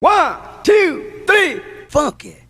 1, 2, 3, funk it.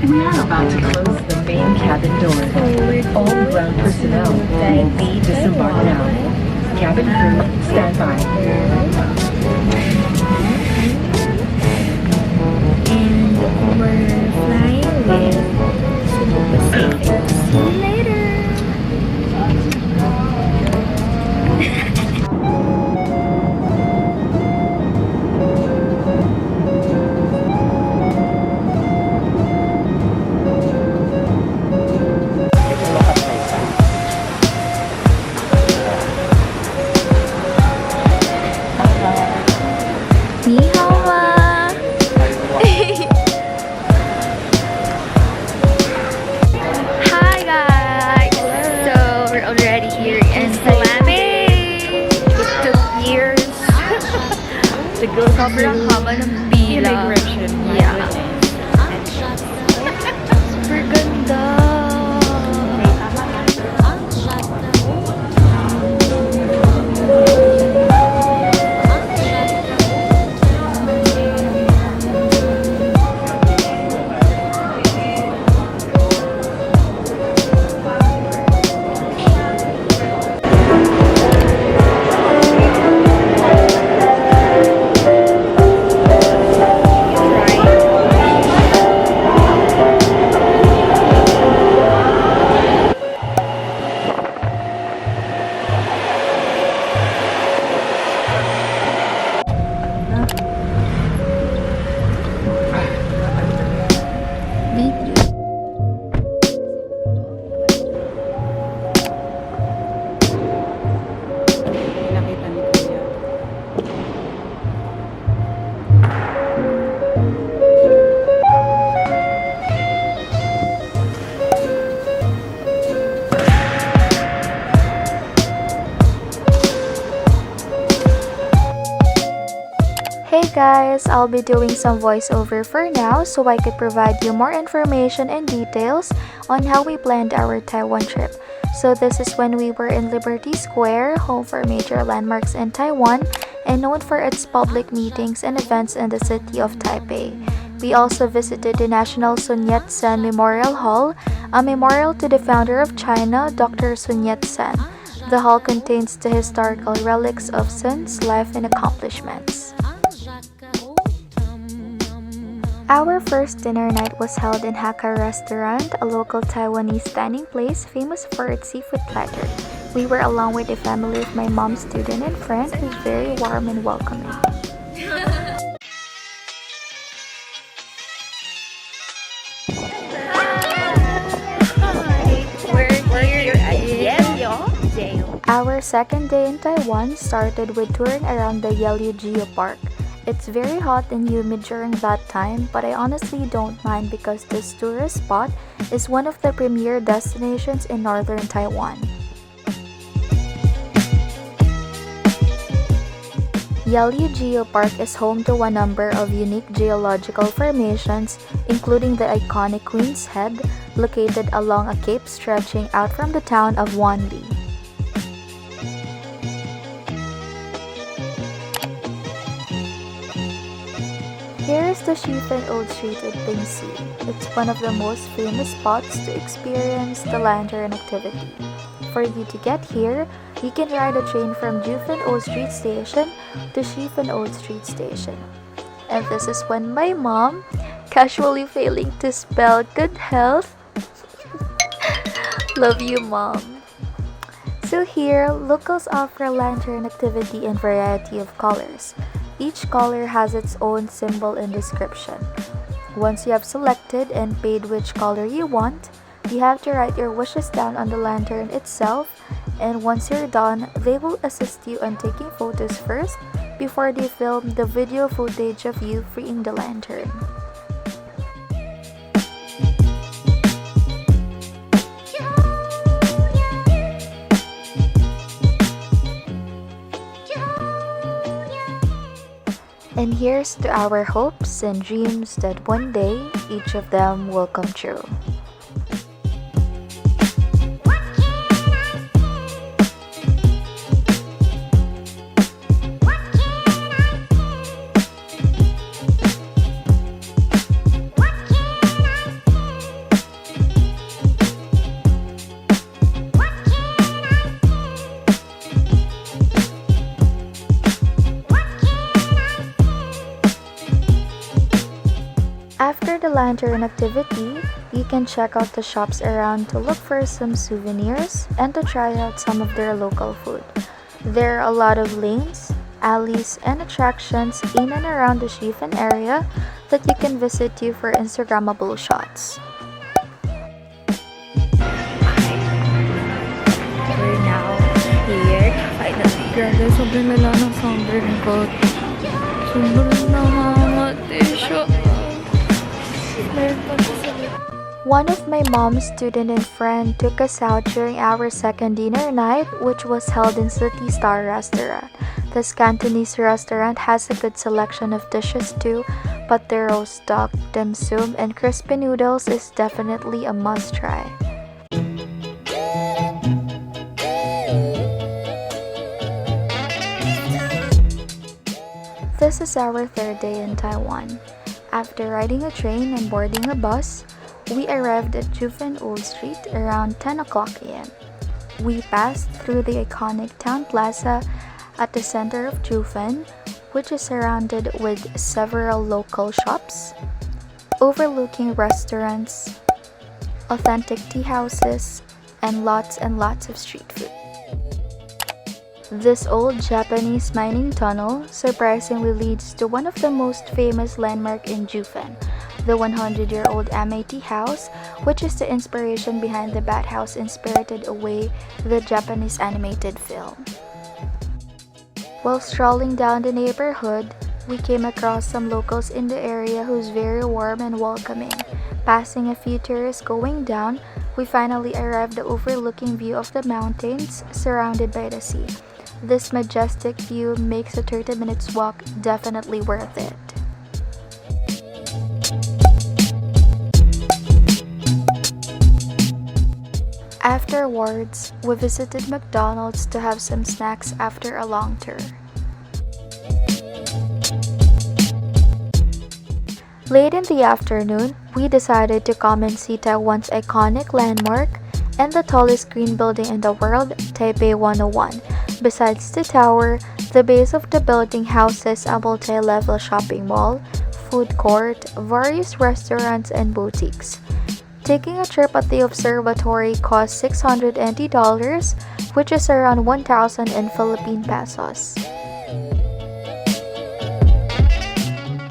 We are about to close the main cabin door. All ground personnel may be disembarked now. Cabin crew, stand by. And we're flying with Pacific. See you later. Sobrang haba ng pila. Yeah. Super ganda. Hey guys, I'll be doing some voiceover for now so I could provide you more information and details on how we planned our Taiwan trip. So this is when we were in Liberty Square, home for major landmarks in Taiwan and known for its public meetings and events in the city of Taipei. We also visited the National Sun Yat-sen Memorial Hall, a memorial to the founder of China, Dr. Sun Yat-sen. The hall contains the historical relics of Sun's life and accomplishments. Our first dinner night was held in Hakka Restaurant, a local Taiwanese dining place famous for its seafood platter. We were along with the family of my mom's student and friend who's very warm and welcoming. Our second day in Taiwan started with touring around the Yehliu Geopark. It's very hot and humid during that time, but I honestly don't mind because this tourist spot is one of the premier destinations in northern Taiwan. Yehliu Geopark is home to a number of unique geological formations, including the iconic Queen's Head, located along a cape stretching out from the town of Wanli. Here is the Jiufen Street at Taipei. It's one of the most famous spots to experience the lantern activity. For you to get here, you can ride a train from Jiufen Street Station to Jiufen Street Station. And this is when my mom, casually failing to spell good health, love you mom. So here, locals offer lantern activity in variety of colors. Each color has its own symbol and description. Once you have selected and paid which color you want, you have to write your wishes down on the lantern itself, and once you're done, they will assist you on taking photos first before they film the video footage of you freeing the lantern. And here's to our hopes and dreams that one day each of them will come true. After the lantern activity, you can check out the shops around to look for some souvenirs and to try out some of their local food. There are a lot of lanes, alleys, and attractions in and around the Jiufen area that you can visit to for Instagrammable shots. We're now here, finally. Grabe, sobrang lala ng sunburn ko. Sobrang namamati siya. One of my mom's student and friend took us out during our second dinner night, which was held in City Star Restaurant. This Cantonese restaurant has a good selection of dishes too, but their roast duck, dim sum, and crispy noodles is definitely a must-try. This is our third day in Taiwan. After riding a train and boarding a bus, we arrived at Jiufen Old Street around 10 o'clock a.m. We passed through the iconic town plaza at the center of Jiufen, which is surrounded with several local shops, overlooking restaurants, authentic tea houses, and lots of street food. This old Japanese mining tunnel surprisingly leads to one of the most famous landmarks in Jiufen, the 100-year-old MAT house, which is the inspiration behind the Bat House in Spirited Away, the Japanese animated film. While strolling down the neighborhood, we came across some locals in the area who's very warm and welcoming. Passing a few tourists going down, we finally arrived at the overlooking view of the mountains surrounded by the sea. This majestic view makes a 30 minutes walk definitely worth it. Afterwards, we visited McDonald's to have some snacks after a long tour. Late in the afternoon, we decided to come and see Taiwan's iconic landmark and the tallest green building in the world, Taipei 101. Besides the tower, the base of the building houses a multi-level shopping mall, food court, various restaurants, and boutiques. Taking a trip at the observatory cost $680, which is around 1,000 in Philippine pesos.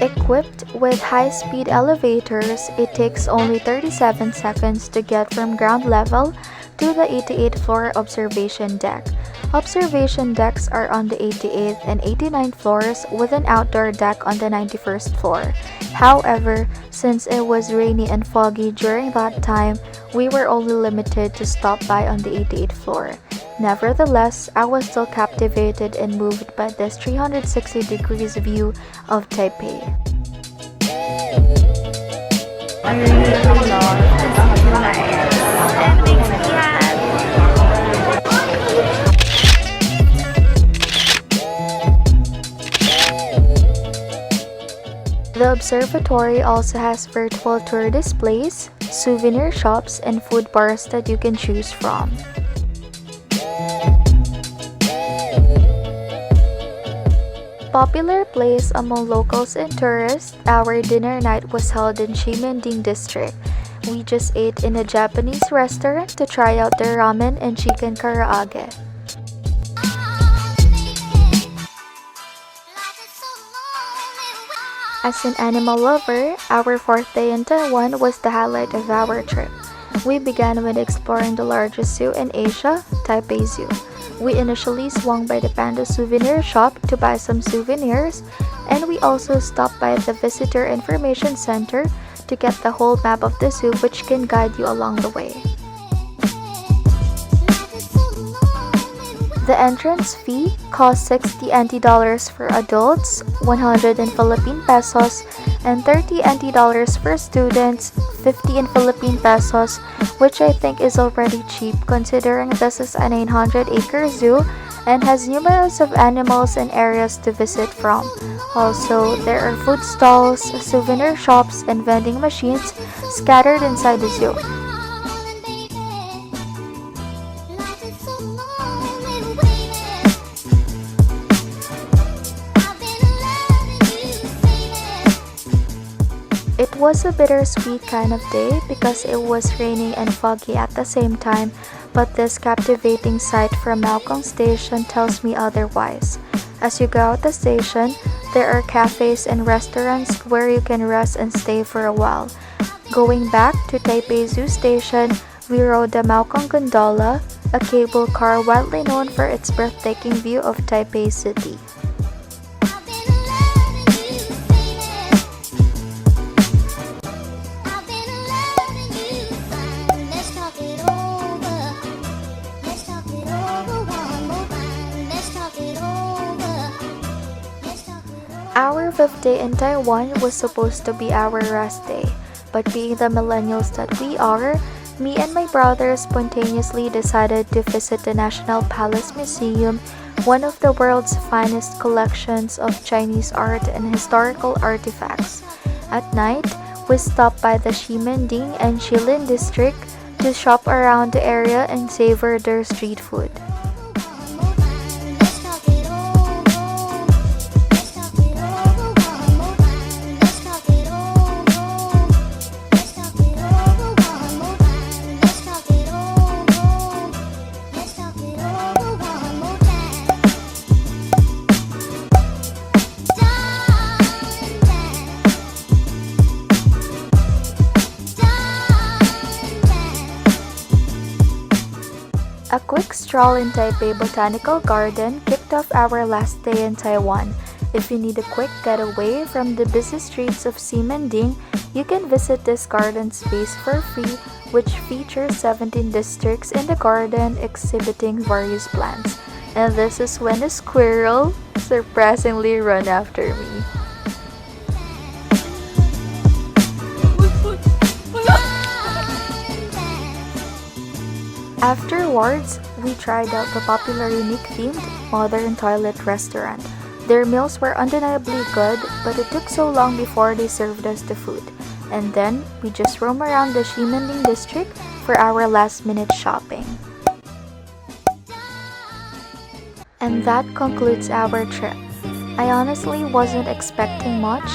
Equipped with high-speed elevators, it takes only 37 seconds to get from ground level to the 88th floor observation deck. Observation decks are on the 88th and 89th floors with an outdoor deck on the 91st floor. However, since it was rainy and foggy during that time, we were only limited to stop by on the 88th floor. Nevertheless, I was still captivated and moved by this 360 degrees view of Taipei. I really love this life. It makes me glad. The observatory also has virtual tour displays, souvenir shops, and food bars that you can choose from. Popular place among locals and tourists, our dinner night was held in Ximending district. We just ate in a Japanese restaurant to try out their ramen and chicken karaage. As an animal lover, our fourth day in Taiwan was the highlight of our trip. We began with exploring the largest zoo in Asia, Taipei Zoo. We initially swung by the panda souvenir shop to buy some souvenirs, and we also stopped by the Visitor Information Center to get the whole map of the zoo, which can guide you along the way. The entrance fee cost 60 NT dollars for adults, 100 in Philippine pesos, and 30 NT dollars for students, 50 in Philippine pesos, which I think is already cheap considering this is a 900-acre zoo and has numerous of animals and areas to visit from. Also, there are food stalls, souvenir shops, and vending machines scattered inside the zoo. It was a bittersweet kind of day because it was raining and foggy at the same time, but this captivating sight from Malkong Station tells me otherwise. As you go out the station, there are cafes and restaurants where you can rest and stay for a while. Going back to Taipei Zoo Station, we rode the Malkong Gondola, a cable car widely known for its breathtaking view of Taipei City. Our fifth day in Taiwan was supposed to be our rest day, but being the millennials that we are, me and my brother spontaneously decided to visit the National Palace Museum, one of the world's finest collections of Chinese art and historical artifacts. At night, we stopped by the Ximending and Shilin district to shop around the area and savor their street food. A quick stroll in Taipei Botanical Garden kicked off our last day in Taiwan. If you need a quick getaway from the busy streets of Ximending, you can visit this garden space for free, which features 17 districts in the garden exhibiting various plants. And this is when a squirrel surprisingly ran after me. Afterwards, we tried out the popular unique-themed modern toilet restaurant. Their meals were undeniably good, but it took so long before they served us the food. And then, we just roamed around the Ximending district for our last-minute shopping. And that concludes our trip. I honestly wasn't expecting much,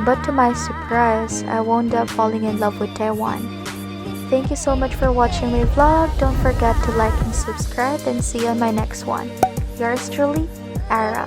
but to my surprise, I wound up falling in love with Taiwan. Thank you so much for watching my vlog. Don't forget to like and subscribe, and see you on my next one. Yours truly, Ara.